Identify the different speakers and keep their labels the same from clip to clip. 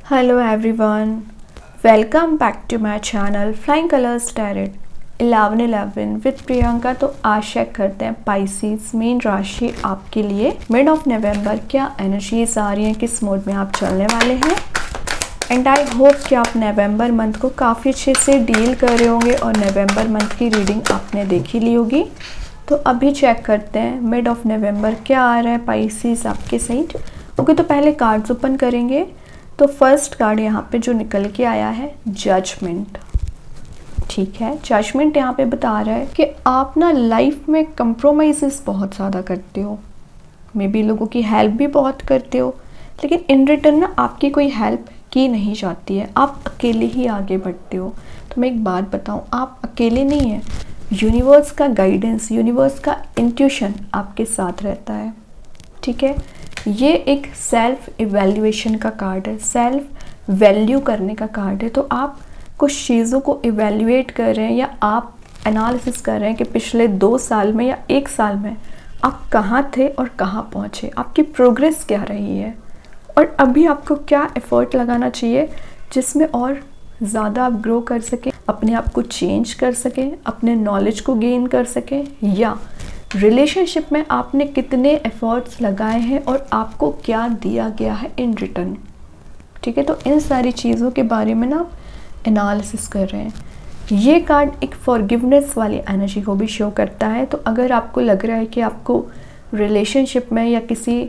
Speaker 1: Hello everyone, welcome back to my channel Flying Colors Tarot 1111 with Priyanka. तो आज check करते हैं पाइसेस मीन राशि आपके लिए मिड ऑफ नवंबर क्या एनर्जीज आ रही हैं, किस मोड में आप चलने वाले हैं। एंड आई होप कि आप नवंबर मंथ को काफ़ी अच्छे से डील कर रहे होंगे और नवंबर मंथ की रीडिंग आपने देखी ली होगी। तो अभी चेक करते हैं मिड ऑफ नवंबर क्या आ रहा है पाइसेस आपके साइड। ओके, तो पहले कार्ड्स ओपन करेंगे। तो फर्स्ट कार्ड यहाँ पे जो निकल के आया है जजमेंट। ठीक है, जजमेंट यहाँ पे बता रहा है कि आप ना लाइफ में कंप्रोमाइज़ेस बहुत ज़्यादा करते हो, मे बी लोगों की हेल्प भी बहुत करते हो, लेकिन इन रिटर्न ना आपकी कोई हेल्प की नहीं जाती है, आप अकेले ही आगे बढ़ते हो। तो मैं एक बात बताऊँ, आप अकेले नहीं हैं, यूनिवर्स का गाइडेंस, यूनिवर्स का इंट्यूशन आपके साथ रहता है। ठीक है, ये एक सेल्फ इवैल्यूएशन का कार्ड है, सेल्फ वैल्यू करने का कार्ड है। तो आप कुछ चीज़ों को इवैल्यूएट कर रहे हैं या आप एनालिसिस कर रहे हैं कि पिछले 2 साल में या 1 साल में आप कहाँ थे और कहाँ पहुँचे, आपकी प्रोग्रेस क्या रही है और अभी आपको क्या एफर्ट लगाना चाहिए जिसमें और ज़्यादा आप ग्रो कर सकें, अपने आप को चेंज कर सकें, अपने नॉलेज को गेन कर सकें, या रिलेशनशिप में आपने कितने एफर्ट्स लगाए हैं और आपको क्या दिया गया है इन रिटर्न। ठीक है, तो इन सारी चीज़ों के बारे में ना आप एनालिसिस कर रहे हैं। ये कार्ड एक फॉरगिवनेस वाली एनर्जी को भी शो करता है। तो अगर आपको लग रहा है कि आपको रिलेशनशिप में या किसी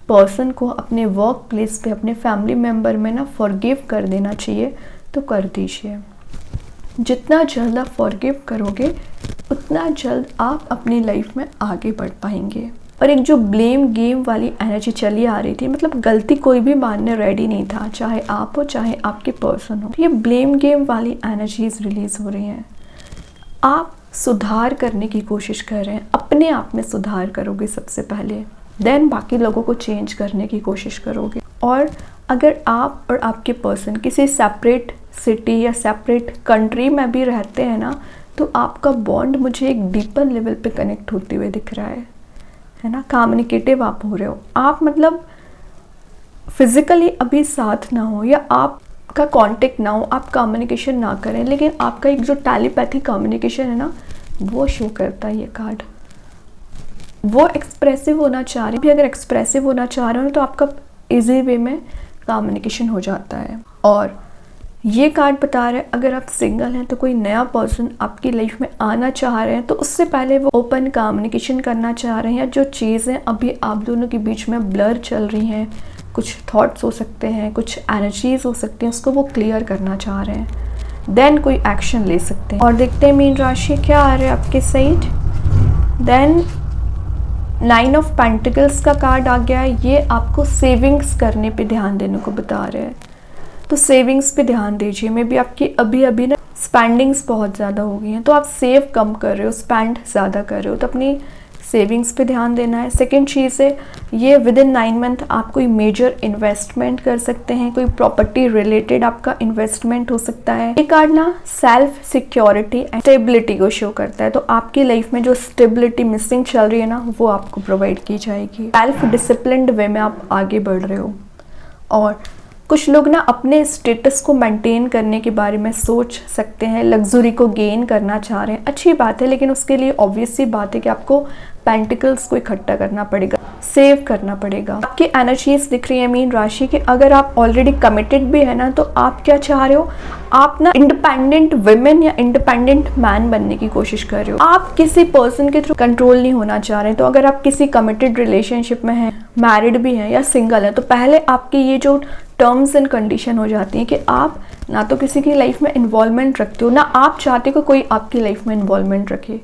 Speaker 1: पर्सन को अपने वर्क प्लेस पे, अपने फैमिली मेम्बर में ना फॉरगिव कर देना चाहिए तो कर दीजिए। जितना जल्द आप फॉरगिव करोगे उतना जल्द आप अपनी लाइफ में आगे बढ़ पाएंगे। और एक जो ब्लेम गेम वाली एनर्जी चली आ रही थी, मतलब गलती कोई भी मानने रेडी नहीं था, चाहे आप हो चाहे आपके पर्सन हो, ये ब्लेम गेम वाली एनर्जीज रिलीज हो रही हैं। आप सुधार करने की कोशिश कर रहे हैं, अपने आप में सुधार करोगे सबसे पहले, देन बाकी लोगों को चेंज करने की कोशिश करोगे। और अगर आप और आपके पर्सन किसी सेपरेट सिटी या सेपरेट कंट्री में भी रहते हैं ना, तो आपका बॉन्ड मुझे एक डीपर लेवल पे कनेक्ट होते हुए दिख रहा है ना। कम्युनिकेटिव आप हो रहे हो, आप मतलब फिजिकली अभी साथ ना हो या आपका कांटेक्ट ना हो, आप कम्युनिकेशन ना करें, लेकिन आपका एक जो टेलीपैथिक कम्युनिकेशन है ना, वो शो करता है ये कार्ड। वो एक्सप्रेसिव होना चाह रहे हैं, भी अगर एक्सप्रेसिव होना चाह रहे हो तो आपका इजी वे में कम्युनिकेशन हो जाता है। और ये कार्ड बता रहा है अगर आप सिंगल हैं तो कोई नया पर्सन आपकी लाइफ में आना चाह रहे हैं, तो उससे पहले वो ओपन कम्युनिकेशन करना चाह रहे हैं, या जो चीज़ें अभी आप दोनों के बीच में ब्लर चल रही हैं, कुछ थॉट्स हो सकते हैं, कुछ एनर्जीज हो सकती हैं, उसको वो क्लियर करना चाह रहे हैं, देन कोई एक्शन ले सकते हैं। और देखते हैं मीन राशि क्या आ रहा है आपके साइड। देन 9 ऑफ पेंटिकल्स का कार्ड आ गया है। ये आपको सेविंग्स करने पे ध्यान देने को बता रहे हैं, तो सेविंग्स पे ध्यान दीजिए। मे बी आपकी अभी ना स्पेंडिंग्स बहुत ज़्यादा हो गई हैं, तो आप सेव कम कर रहे हो, स्पेंड ज़्यादा कर रहे हो, तो अपनी सेविंग्स पे ध्यान देना है। सेकंड चीज़ है, ये विद इन 9 मंथ आप कोई मेजर इन्वेस्टमेंट कर सकते हैं, कोई प्रॉपर्टी रिलेटेड आपका इन्वेस्टमेंट हो सकता है। ये कार्ड ना सेल्फ सिक्योरिटी एंड स्टेबिलिटी को शो करता है। तो आपकी लाइफ में जो स्टेबिलिटी मिसिंग चल रही है ना, वो आपको प्रोवाइड की जाएगी। सेल्फ डिसिप्लिन्ड वे में आप आगे बढ़ रहे हो। और कुछ लोग ना अपने स्टेटस को मेंटेन करने के बारे में सोच सकते हैं, लग्जरी को गेन करना चाह रहे हैं, अच्छी बात है, लेकिन उसके लिए ऑब्वियस सी बात है कि आपको पेंटिकल्स को इकट्ठा करना पड़ेगा, सेव करना पड़ेगा। आपकी एनर्जीज दिख रही है मीन राशि कि अगर आप ऑलरेडी कमिटेड भी है ना, तो आप क्या चाह रहे हो, आप ना इंडिपेंडेंट वुमेन या इंडिपेंडेंट मैन बनने की कोशिश कर रहे हो। आप किसी पर्सन के थ्रू कंट्रोल नहीं होना चाह रहे हैं। तो अगर आप किसी कमिटेड रिलेशनशिप में हैं, मैरिड भी हैं या सिंगल हैं, तो पहले आपकी ये जो टर्म्स एंड कंडीशन हो जाती हैं कि आप ना तो किसी की लाइफ में इन्वॉल्वमेंट रखते हो, ना आप चाहते हो कि कोई आपकी लाइफ में इन्वॉल्वमेंट रखे।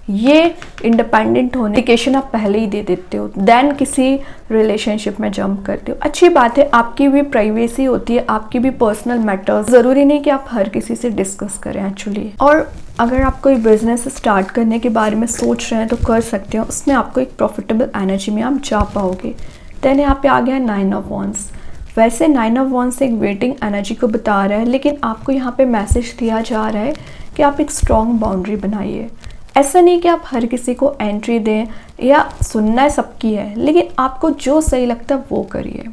Speaker 1: ये इंडिपेंडेंट होने इंडिकेशन आप पहले ही दे देते हो, देन किसी रिलेशनशिप में जंप करते हो। अच्छी बात है, आपकी भी प्राइवेसी होती है, आपकी भी पर्सनल मैटर्स, ज़रूरी नहीं कि आप हर किसी से डिस्कस करें एक्चुअली। और अगर आप कोई बिजनेस स्टार्ट करने के बारे में सोच रहे हैं तो कर सकते हो, उसमें आपको एक प्रॉफिटेबल एनर्जी में आप जा पाओगे। देन यहाँ पे आ गया 9 ऑफ वॉन्ड्स। वैसे 9 ऑफ वॉन्ड्स एक वेटिंग एनर्जी को बता रहा है, लेकिन आपको यहाँ पे मैसेज दिया जा रहा है कि आप एक स्ट्रॉन्ग बाउंड्री बनाइए। ऐसा नहीं कि आप हर किसी को एंट्री दें या सुनना सबकी है, लेकिन आपको जो सही लगता है वो करिए।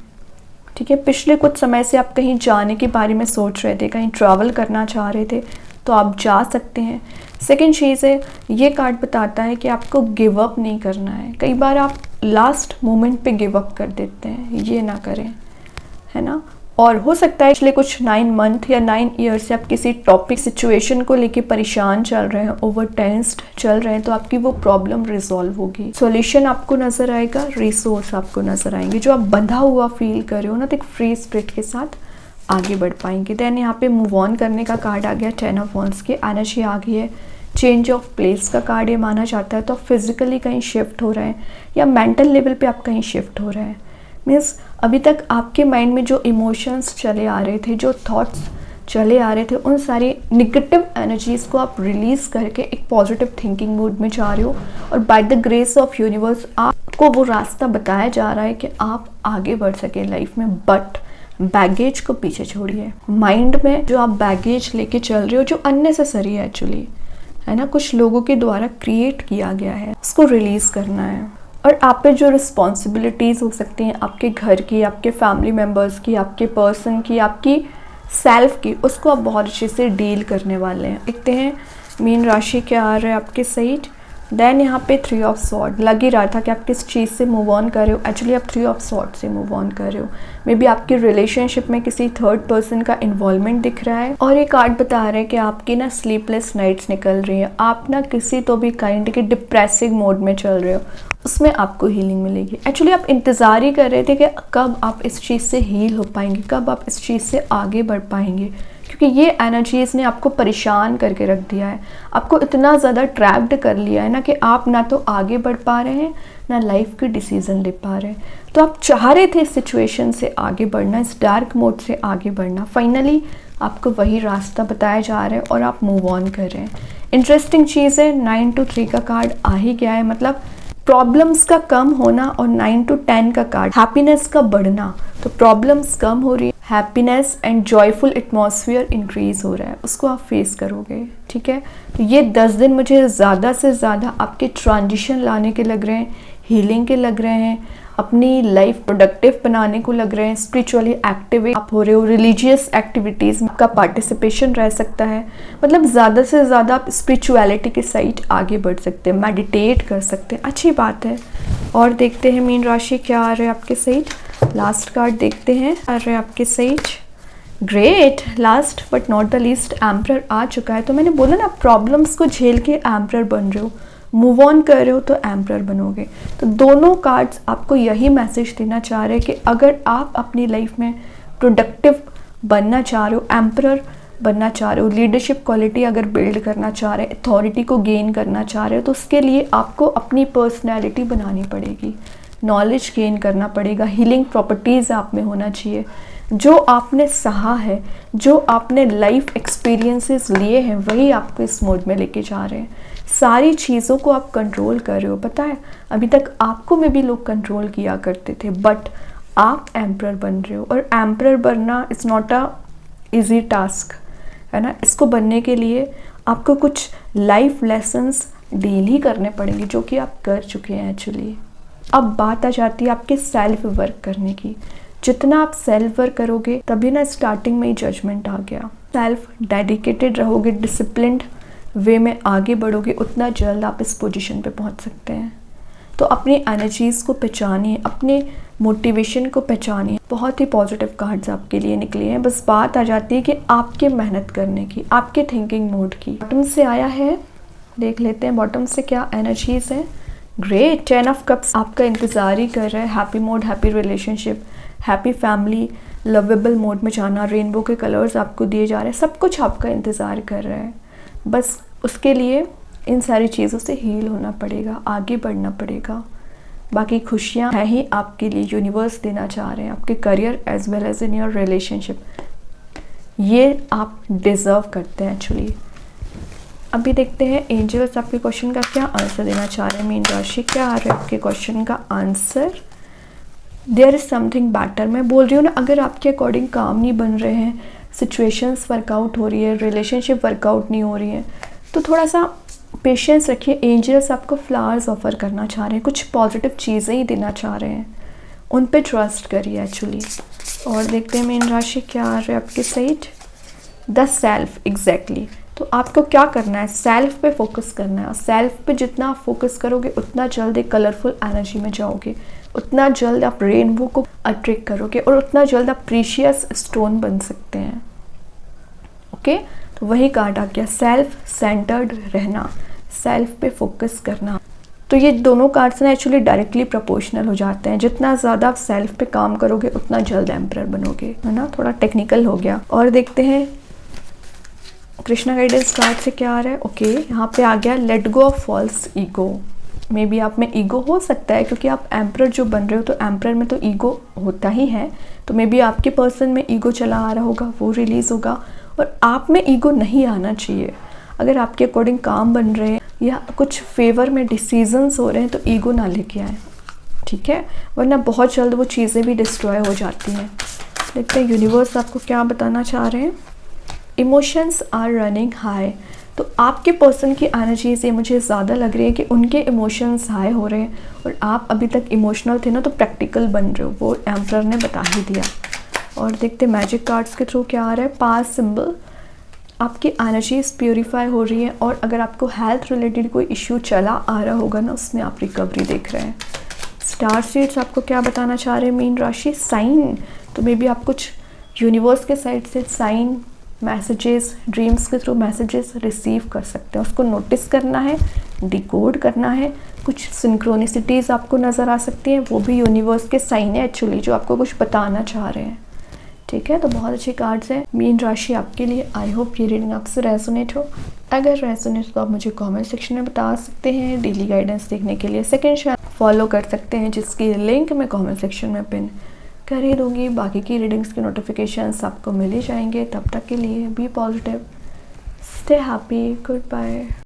Speaker 1: ठीक है, पिछले कुछ समय से आप कहीं जाने के बारे में सोच रहे थे, कहीं ट्रैवल करना चाह रहे थे, तो आप जा सकते हैं। सेकंड चीज़ है, ये कार्ड बताता है कि आपको गिव अप नहीं करना है। कई बार आप लास्ट मोमेंट पे गिव अप कर देते हैं, ये ना करें, है ना। और हो सकता है पिछले कुछ 9 मंथ या 9 ईयर से आप किसी टॉपिक सिचुएशन को लेके परेशान चल रहे हैं, ओवर टेंस्ड चल रहे हैं, तो आपकी वो प्रॉब्लम रिजॉल्व होगी, सॉल्यूशन आपको नज़र आएगा, रिसोर्स आपको नज़र आएंगे। जो आप बंधा हुआ फील कर रहे हो ना, तो एक फ्री स्पिरिट के साथ आगे बढ़ पाएंगे। देन यहाँ पे मूव ऑन करने का कार्ड आ गया, 10 ऑफ वांड्स की एनर्जी आ गई है। चेंज ऑफ प्लेस का कार्ड ये माना जाता है, तो आप फिजिकली कहीं शिफ्ट हो रहे हैं या मेंटल लेवल पे आप कहीं शिफ्ट हो रहे हैं। मीन्स अभी तक आपके माइंड में जो इमोशंस चले आ रहे थे, जो थॉट्स चले आ रहे थे, उन सारी निगेटिव एनर्जीज़ को आप रिलीज़ करके एक पॉजिटिव थिंकिंग मूड में जा रहे हो। और by the grace of universe आपको वो रास्ता बताया जा रहा है कि आप आगे बढ़ सके लाइफ में। बट बैगेज को पीछे छोड़िए। माइंड में जो आप बैगेज लेके चल रहे हो, जो अननेसेसरी है एक्चुअली, है ना, कुछ लोगों के द्वारा क्रिएट किया गया है, उसको रिलीज़ करना है। और आप पे जो रिस्पॉन्सिबिलिटीज़ हो सकती हैं आपके घर की, आपके फैमिली मेम्बर्स की, आपके पर्सन की, आपकी सेल्फ की, उसको आप बहुत अच्छे से डील करने वाले हैं। देखते हैं मीन राशि क्या आ रहा है आपके साइड। देन यहाँ पे 3 ऑफ सॉर्ड, लग ही रहा था कि आप किस चीज़ से मूव ऑन कर रहे हो, एक्चुअली आप 3 ऑफ सॉर्ड से मूव ऑन कर रहे हो। मे बी आपकी रिलेशनशिप में किसी थर्ड पर्सन का इन्वॉल्वमेंट दिख रहा है। और ये कार्ड बता रहा है कि आपकी ना स्लीपलेस नाइट्स निकल रही है, आप ना किसी तो भी काइंड के डिप्रेसिव मोड में चल रहे हो, उसमें आपको हीलिंग मिलेगी। एक्चुअली आप इंतज़ार ही कर रहे थे कि कब आप इस चीज़ से हील हो पाएंगे, कब आप इस चीज़ से आगे बढ़ पाएंगे, क्योंकि ये एनर्जीज़ ने आपको परेशान करके रख दिया है, आपको इतना ज़्यादा ट्रैप्ड कर लिया है ना कि आप ना तो आगे बढ़ पा रहे हैं, ना लाइफ के डिसीज़न ले पा रहे हैं। तो आप चाह रहे थे इस सिचुएशन से आगे बढ़ना, इस डार्क मोड से आगे बढ़ना, फाइनली आपको वही रास्ता बताया जा रहा है और आप मूव ऑन कर रहे हैं। इंटरेस्टिंग चीज़ है, 9 to 3 का कार्ड आ ही गया है, मतलब प्रॉब्लम्स का कम होना, और 9 to 10 का कार्ड हैप्पीनेस का बढ़ना। तो प्रॉब्लम्स कम हो रही है, happiness and joyful atmosphere increase हो रहा है, उसको आप फेस करोगे। ठीक है, तो ये 10 दिन मुझे ज़्यादा से ज़्यादा आपके ट्रांजिशन लाने के लग रहे हैं, हीलिंग के लग रहे हैं, अपनी लाइफ प्रोडक्टिव बनाने को लग रहे हैं, स्पिरिचुअली एक्टिव आप हो रहे हो, रिलीजियस एक्टिविटीज़ में आपका पार्टिसिपेशन रह सकता है। मतलब ज़्यादा से ज़्यादा आप स्पिरिचुअलिटी के साइड आगे बढ़ सकते हैं, मेडिटेट कर सकते हैं, अच्छी बात है। और देखते हैं मीन राशि क्या आ रहा है आपके साइड। लास्ट कार्ड देखते हैं, आ रहा है आपके side. Great, last but not the least emperor आ चुका है। तो मैंने बोला ना, प्रॉब्लम्स को झेल के एम्परर बन रहे हो, मूव ऑन कर रहे हो तो एम्परर बनोगे। तो दोनों कार्ड्स आपको यही मैसेज देना चाह रहे हैं कि अगर आप अपनी लाइफ में प्रोडक्टिव बनना चाह रहे हो, एम्परर बनना चाह रहे हो, लीडरशिप क्वालिटी अगर बिल्ड करना चाह रहे हैं, अथॉरिटी को गेन करना चाह रहे हो, तो उसके लिए आपको अपनी पर्सनैलिटी बनानी पड़ेगी, नॉलेज गेन करना पड़ेगा, हीलिंग प्रॉपर्टीज़ आप में होना चाहिए। जो आपने सहा है, जो आपने लाइफ एक्सपीरियंसेस लिए हैं, वही आपको इस मोड में लेके जा रहे हैं। सारी चीज़ों को आप कंट्रोल कर रहे हो। पता है, अभी तक आपको में भी लोग कंट्रोल किया करते थे, बट आप एम्परर बन रहे हो। और एम्परर बनना is not a easy task, है ना। इसको बनने के लिए आपको कुछ लाइफ लेसन्स डेली करने पड़ेंगे, जो कि आप कर चुके हैं एक्चुअली। अब बात आ जाती है आपके सेल्फ वर्क करने की। जितना आप सेल्फ वर्क करोगे, तभी ना स्टार्टिंग में ही जजमेंट आ गया। सेल्फ डेडिकेटेड रहोगे, डिसिप्लिन्ड वे में आगे बढ़ोगे, उतना जल्द आप इस पोजीशन पे पहुंच सकते हैं। तो अपनी एनर्जीज़ को पहचानिए, अपने मोटिवेशन को पहचानिए। बहुत ही पॉजिटिव कार्ड्स आपके लिए निकले हैं। बस बात आ जाती है कि आपके मेहनत करने की, आपके थिंकिंग मोड की। बॉटम से आया है, देख लेते हैं बॉटम से क्या एनर्जीज़ हैं। ग्रेट, 10 ऑफ कप्स आपका इंतज़ार ही कर रहा है। Happy mode, happy relationship, happy family, lovable mode में जाना, रेनबो के कलर्स आपको दिए जा रहे हैं, सब कुछ आपका इंतज़ार कर रहा है। बस उसके लिए इन सारी चीज़ों से हील होना पड़ेगा, आगे बढ़ना पड़ेगा। बाकी खुशियाँ हैं ही आपके लिए, यूनिवर्स देना चाह रहे हैं, आपके career as well as in your relationship. ये आप डिज़र्व करते हैं एक्चुअली। अभी देखते हैं एंजल्स आपके क्वेश्चन का क्या आंसर देना चाह रहे हैं। मीन राशि क्या आ रहा है आपके क्वेश्चन का answer. There is something better. मैं बोल रही हूँ ना, अगर आपके अकॉर्डिंग काम नहीं बन रहे हैं, सिचुएशंस वर्कआउट हो रही है, रिलेशनशिप वर्कआउट नहीं हो रही है, तो थोड़ा सा पेशेंस रखिए। एंजल्स आपको फ्लावर्स ऑफर करना चाह रहे हैं, कुछ पॉजिटिव चीज़ें ही देना चाह रहे हैं, उन पे ट्रस्ट करिए एक्चुअली। और देखते हैं मीन राशि क्या आ रहा है आपके साइड। The self, exactly. तो आपको क्या करना है, सेल्फ पे फोकस करना है। और सेल्फ पे जितना आप फोकस करोगे उतना जल्द एक कलरफुल एनर्जी में जाओगे, उतना जल्द आप रेनबो को अट्रैक्ट करोगे और उतना जल्द आप प्रीशियस स्टोन बन सकते हैं। ओके, तो वही कार्ड आ गया, सेल्फ सेंटर्ड रहना, सेल्फ पे फोकस करना। तो ये दोनों कार्ड्स ना एक्चुअली डायरेक्टली प्रोपोर्शनल हो जाते हैं। जितना ज़्यादा आप सेल्फ पे काम करोगे उतना जल्द एम्परर बनोगे, है ना। थोड़ा टेक्निकल हो गया। और देखते हैं कृष्णा गाइडेंस कार्ड से क्या आ रहा है। ओके, यहाँ पे आ गया let go of false ego. Maybe आप में ईगो हो सकता है क्योंकि आप एम्परर जो बन रहे हो, तो एम्परर में तो ईगो होता ही है। तो मे बी आपके पर्सन में ईगो चला आ रहा होगा, वो रिलीज़ होगा। और आप में ईगो नहीं आना चाहिए। अगर आपके अकॉर्डिंग काम बन रहे हैं या कुछ फेवर में डिसीजंस हो रहे हैं तो ईगो ना लेके आए, ठीक है, वरना बहुत जल्द वो चीज़ें भी डिस्ट्रॉय हो जाती हैं। देखते हैं यूनिवर्स आपको क्या बताना चाह रहे हैं। Emotions are running high. तो आपके पर्सन की एनर्जीज ये मुझे ज़्यादा लग रही है कि उनके इमोशंस हाई हो रहे हैं और आप अभी तक इमोशनल थे ना, तो प्रैक्टिकल बन रहे हो, वो एम्परर ने बता ही दिया। और देखते मैजिक कार्ड्स के थ्रू क्या आ रहा है। पास सिंबल, आपकी एनर्जीज प्योरीफाई हो रही है और अगर आपको हेल्थ रिलेटेड कोई इश्यू चला आ रहा होगा ना, उसमें आप रिकवरी देख रहे हैं। स्टार सीड्स आपको क्या बताना चाह रहे हैं मीन राशि। साइन, तो मे बी आप कुछ यूनिवर्स के साइड से साइन, मैसेजेस, ड्रीम्स के थ्रू मैसेजेस रिसीव कर सकते हैं। उसको नोटिस करना है, डिकोड करना है। कुछ सिंक्रोनिसिटीज़ आपको नज़र आ सकती हैं, वो भी यूनिवर्स के साइन है एक्चुअली, जो आपको कुछ बताना चाह रहे हैं, ठीक है। तो बहुत अच्छे कार्ड्स हैं मीन राशि आपके लिए। आई होप ये रीडिंग आपसे रेजोनेट हो। अगर रेजोनेट तो आप मुझे कमेंट सेक्शन में बता सकते हैं। डेली गाइडेंस देखने के लिए सेकंड चैनल फॉलो कर सकते हैं, जिसकी लिंक मैं कमेंट सेक्शन में पिन कर ही दूँगी। बाकी की रीडिंग्स के नोटिफिकेशंस आपको मिल ही जाएंगे। तब तक के लिए be positive, stay happy, good bye.